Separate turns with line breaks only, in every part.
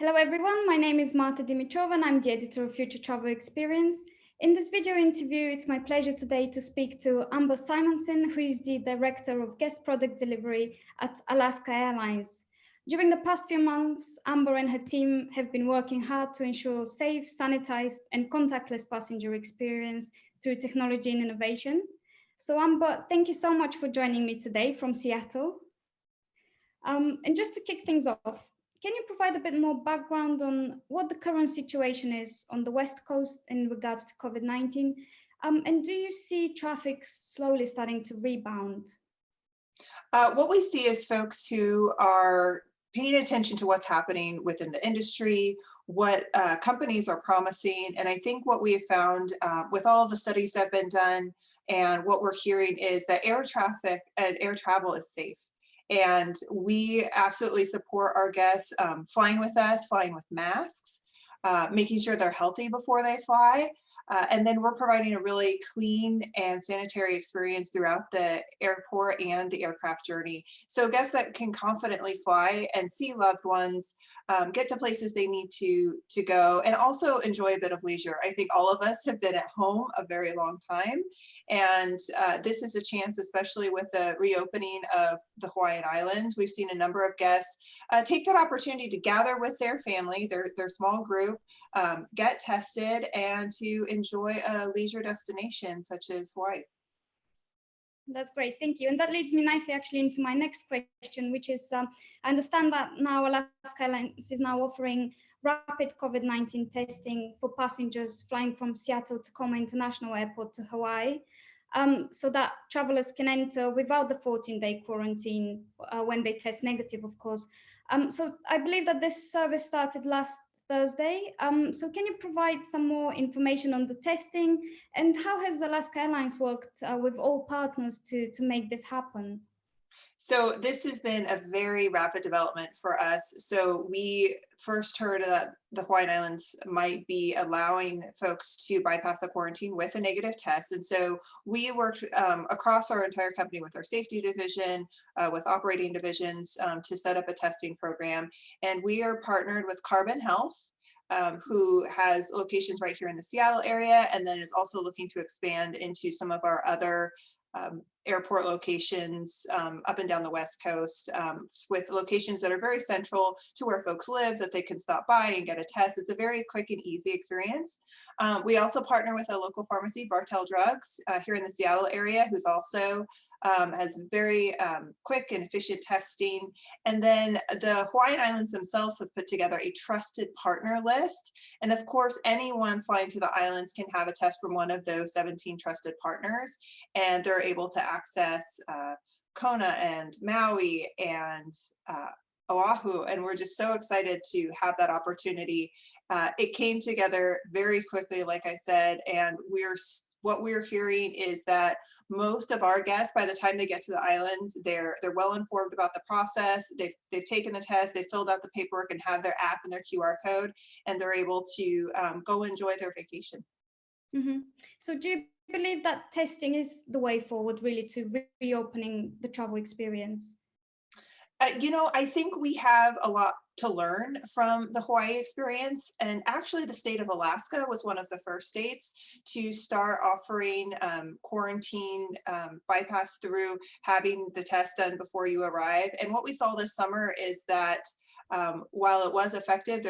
Hello everyone, my name is Marta Dimitrova and I'm the editor of Future Travel Experience. In this video interview, it's my pleasure today to speak to Amber Simonsen, who is the Director of Guest Product Delivery at Alaska Airlines. During the past few months, Amber and her team have been working hard to ensure safe, sanitized and contactless passenger experience through technology and innovation. So Amber, thank you so much for joining me today from Seattle. And just to kick things off, can you provide a bit more background on what the current situation is on the West Coast in regards to COVID-19? And do you see traffic slowly starting to rebound?
What we see is folks who are paying attention to what's happening within the industry, what companies are promising. And I think what we have found with all of the studies that have been done and what we're hearing is that air traffic and air travel is safe. And we absolutely support our guests flying with us, flying with masks, making sure they're healthy before they fly. And then we're providing a really clean and sanitary experience throughout the airport and the aircraft journey. So guests that can confidently fly and see loved ones, get to places they need to go, and also enjoy a bit of leisure. I think all of us have been at home a very long time. And this is a chance, especially with the reopening of the Hawaiian Islands. We've seen a number of guests take that opportunity to gather with their family, their small group, get tested, and to enjoy a leisure destination such as Hawaii.
That's great, thank you. And that leads me nicely actually into my next question, which is, I understand that now Alaska Airlines is now offering rapid COVID-19 testing for passengers flying from Seattle Tacoma International Airport to Hawaii, so that travelers can enter without the 14-day quarantine when they test negative, of course. So I believe that this service started last Thursday. So can you provide some more information on the testing and how has Alaska Airlines worked with all partners to make this happen?
So this has been a very rapid development for us. So we first heard that the Hawaiian Islands might be allowing folks to bypass the quarantine with a negative test. And so we worked across our entire company with our safety division, with operating divisions to set up a testing program. And we are partnered with Carbon Health, who has locations right here in the Seattle area, and then is also looking to expand into some of our other airport locations up and down the West Coast, with locations that are very central to where folks live, that they can stop by and get a test. It's a very quick and easy experience. We also partner with a local pharmacy, Bartell Drugs, here in the Seattle area, who's also has very quick and efficient testing. And then the Hawaiian Islands themselves have put together a trusted partner list. And of course, anyone flying to the islands can have a test from one of those 17 trusted partners, and they're able to access Kona and Maui and Oahu, and we're just so excited to have that opportunity. It came together very quickly, like I said, and what we're hearing is that most of our guests, by the time they get to the islands, they're well informed about the process. They've taken the test, they filled out the paperwork, and have their app and their QR code, and they're able to go enjoy their vacation.
Mm-hmm. So do you believe that testing is the way forward, really, to reopening the travel experience?
I think we have a lot to learn from the Hawaii experience. And actually the state of Alaska was one of the first states to start offering quarantine bypass through having the test done before you arrive. And what we saw this summer is that while it was effective,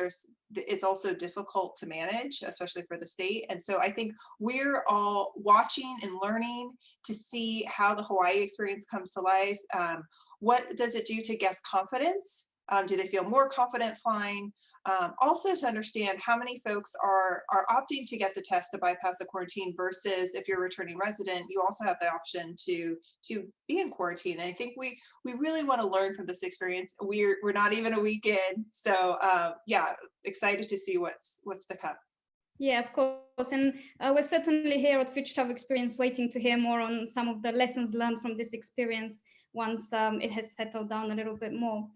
it's also difficult to manage, especially for the state. And so I think we're all watching and learning to see how the Hawaii experience comes to life. What does it do to guest confidence? Do they feel more confident flying? Also to understand how many folks are opting to get the test to bypass the quarantine versus if you're a returning resident, you also have the option to be in quarantine. And I think we really want to learn from this experience. We're not even a week in, so yeah, excited to see what's to come.
Yeah, of course. And we're certainly here at Future Travel Experience waiting to hear more on some of the lessons learned from this experience once it has settled down a little bit more.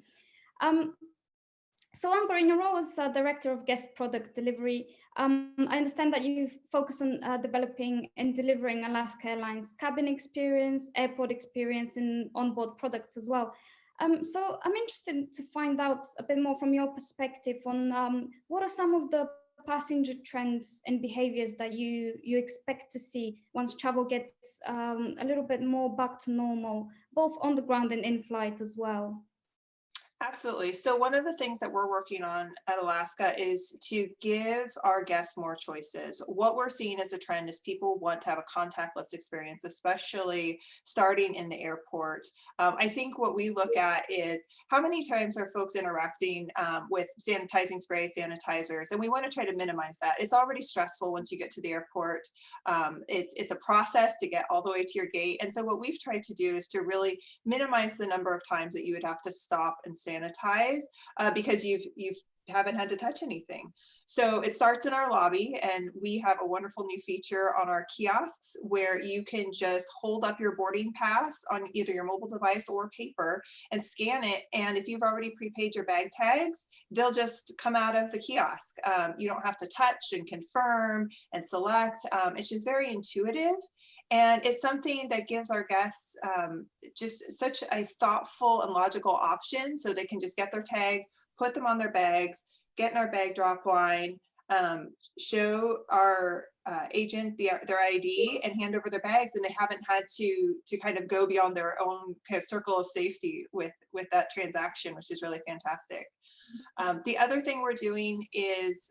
So Amber, in your role as Director of Guest Product Delivery, I understand that you focus on developing and delivering Alaska Airlines cabin experience, airport experience, and onboard products as well. So I'm interested to find out a bit more from your perspective on what are some of the passenger trends and behaviors that you expect to see once travel gets a little bit more back to normal, both on the ground and in flight as well.
Absolutely. So one of the things that we're working on at Alaska is to give our guests more choices. What we're seeing as a trend is people want to have a contactless experience, especially starting in the airport. I think what we look at is how many times are folks interacting with sanitizing spray, sanitizers, and we want to try to minimize that. It's already stressful once you get to the airport. It's a process to get all the way to your gate. And so what we've tried to do is to really minimize the number of times that you would have to stop and sanitize because you haven't had to touch anything. So it starts in our lobby, and we have a wonderful new feature on our kiosks where you can just hold up your boarding pass on either your mobile device or paper and scan it. And if you've already prepaid your bag tags, they'll just come out of the kiosk. You don't have to touch and confirm and select. It's just very intuitive. And it's something that gives our guests just such a thoughtful and logical option, so they can just get their tags, put them on their bags, get in our bag drop line, show our agent their ID and hand over their bags, and they haven't had to kind of go beyond their own kind of circle of safety with that transaction, which is really fantastic. The other thing we're doing is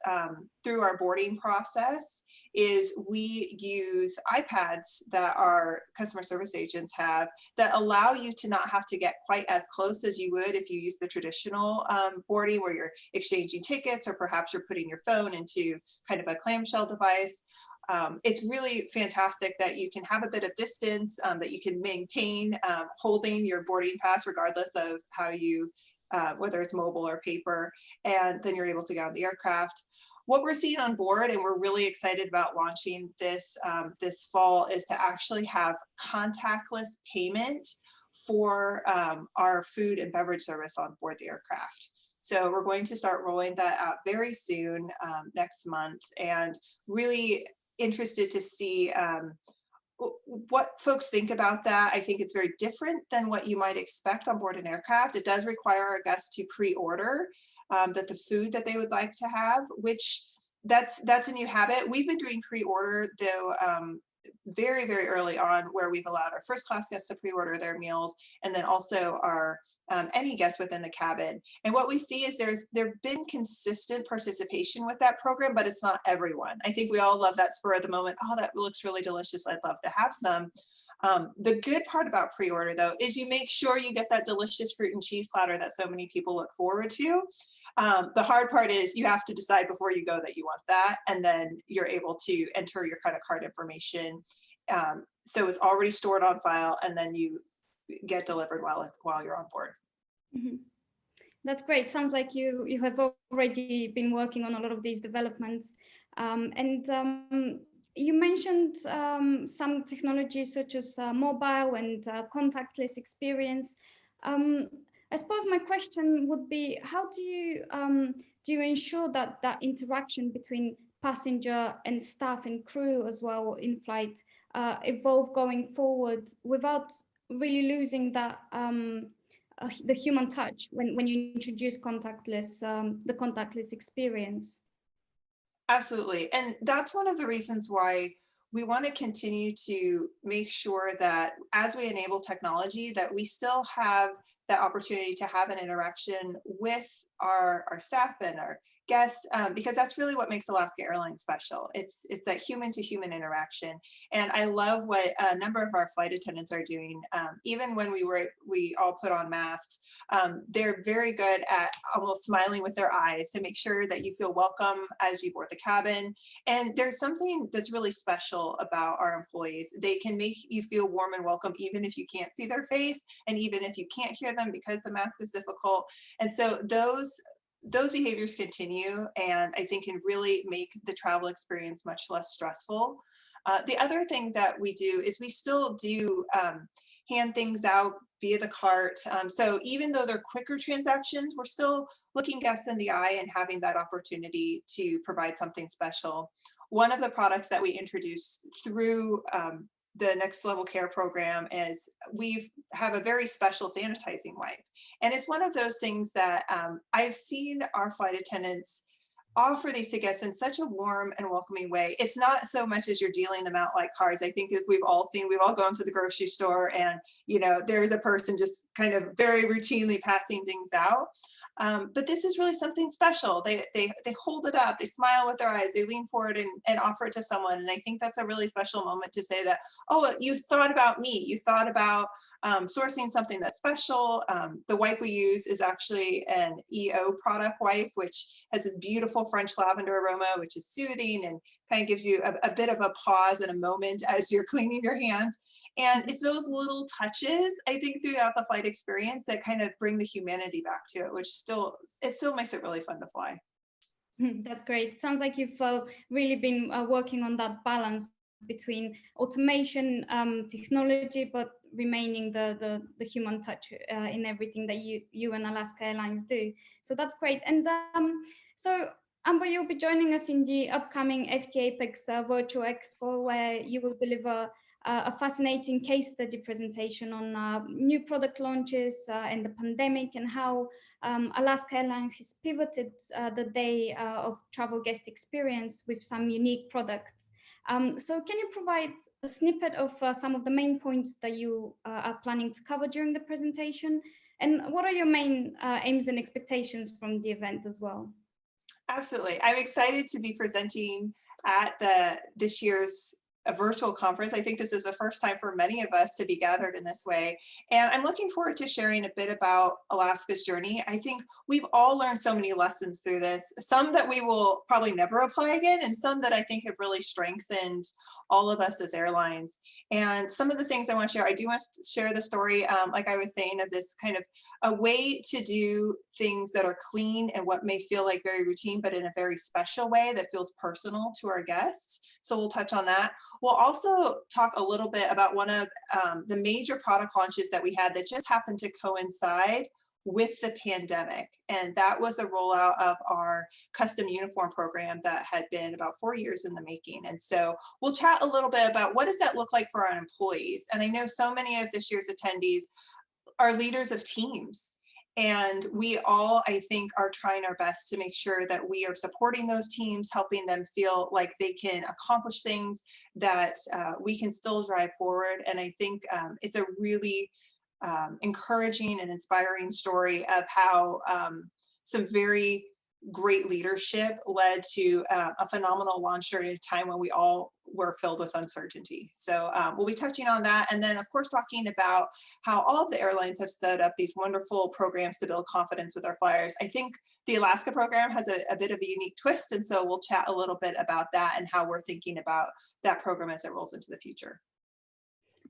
through our boarding process is we use iPads that our customer service agents have that allow you to not have to get quite as close as you would if you use the traditional boarding where you're exchanging tickets or perhaps you're putting your phone into kind of a clamshell device. It's really fantastic that you can have a bit of distance, that you can maintain holding your boarding pass regardless of how you whether it's mobile or paper, and then you're able to get on the aircraft. What we're seeing on board, and we're really excited about launching this this fall, is to actually have contactless payment for our food and beverage service on board the aircraft. So we're going to start rolling that out very soon, next month, and really interested to see what folks think about that. I think it's very different than what you might expect on board an aircraft. It does require our guests to pre-order that the food that they would like to have, which that's a new habit. We've been doing pre-order though very, very early on, where we've allowed our first class guests to pre-order their meals, and then also our any guests within the cabin. And what we see is there's been consistent participation with that program, but it's not everyone. I think we all love that spur of the moment. Oh, that looks really delicious. I'd love to have some. The good part about pre-order though is you make sure you get that delicious fruit and cheese platter that so many people look forward to. The hard part is you have to decide before you go that you want that, and then you're able to enter your credit card information. So it's already stored on file, and then you get delivered while you're on board.
Mm-hmm. That's great. Sounds like you have already been working on a lot of these developments. You mentioned some technologies such as mobile and contactless experience. I suppose my question would be, how do you ensure that that interaction between passenger and staff and crew as well in flight evolve going forward without really losing that the human touch when you introduce contactless, the contactless experience?
Absolutely. And that's one of the reasons why we want to continue to make sure that as we enable technology, that we still have that opportunity to have an interaction with our staff and our guests, because that's really what makes Alaska Airlines special. It's that human to human interaction. And I love what a number of our flight attendants are doing. Even when we all put on masks, they're very good at almost smiling with their eyes to make sure that you feel welcome as you board the cabin. And there's something that's really special about our employees. They can make you feel warm and welcome even if you can't see their face, and even if you can't hear them because the mask is difficult. And so those behaviors continue, and I think can really make the travel experience much less stressful. The other thing that we do is we still do hand things out via the cart. So even though they're quicker transactions, we're still looking guests in the eye and having that opportunity to provide something special. One of the products that we introduced through the next level care program is we have a very special sanitizing wipe. And it's one of those things that I've seen our flight attendants offer these to guests in such a warm and welcoming way. It's not so much as you're dealing them out like cards. I think as we've all gone to the grocery store and, there's a person just kind of very routinely passing things out. But this is really something special. They hold it up, they smile with their eyes, they lean forward and offer it to someone. And I think that's a really special moment to say that, oh, you thought about me, you thought about sourcing something that's special. The wipe we use is actually an EO product wipe, which has this beautiful French lavender aroma, which is soothing and kind of gives you a bit of a pause and a moment as you're cleaning your hands. And it's those little touches, I think, throughout the flight experience that kind of bring the humanity back to it, which still makes it really fun to fly.
That's great. It sounds like you've really been working on that balance between automation, technology, but remaining the human touch in everything that you and Alaska Airlines do. So that's great. And so Amber, you'll be joining us in the upcoming FTE APEX Virtual Expo, where you will deliver a fascinating case study presentation on new product launches and the pandemic, and how Alaska Airlines has pivoted the day of travel guest experience with some unique products. So can you provide a snippet of some of the main points that you are planning to cover during the presentation? And what are your main aims and expectations from the event as well?
Absolutely. I'm excited to be presenting at this year's a virtual conference. I think this is the first time for many of us to be gathered in this way. And I'm looking forward to sharing a bit about Alaska's journey. I think we've all learned so many lessons through this, some that we will probably never apply again, and some that I think have really strengthened all of us as airlines. And some of the things I want to share, I do want to share the story, like I was saying, of this kind of a way to do things that are clean and what may feel like very routine, but in a very special way that feels personal to our guests. So we'll touch on that. We'll also talk a little bit about one of the major product launches that we had that just happened to coincide with the pandemic. And that was the rollout of our custom uniform program that had been about 4 years in the making. And so we'll chat a little bit about what does that look like for our employees. And I know so many of this year's attendees are leaders of teams. And we all, I think, are trying our best to make sure that we are supporting those teams, helping them feel like they can accomplish things, that we can still drive forward. And I think it's a really encouraging and inspiring story of how some very great leadership led to a phenomenal launch during a time when we all were filled with uncertainty. So we'll be touching on that. And then, of course, talking about how all of the airlines have stood up these wonderful programs to build confidence with our flyers. I think the Alaska program has a bit of a unique twist. And so we'll chat a little bit about that and how we're thinking about that program as it rolls into the future.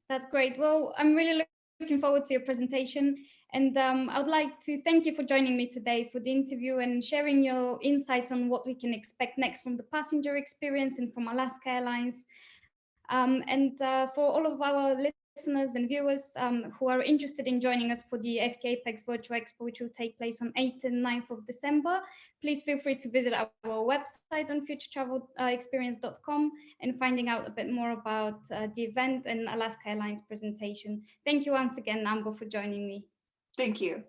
That's great. Well, I'm really looking forward to your presentation. And I would like to thank you for joining me today for the interview and sharing your insights on what we can expect next from the passenger experience and from Alaska Airlines. For all of our listeners and viewers who are interested in joining us for the FTE APEX Virtual Expo, which will take place on 8th and 9th of December, please feel free to visit our website on futuretravelexperience.com and finding out a bit more about the event and Alaska Airlines presentation. Thank you once again, Amber, for joining me.
Thank you.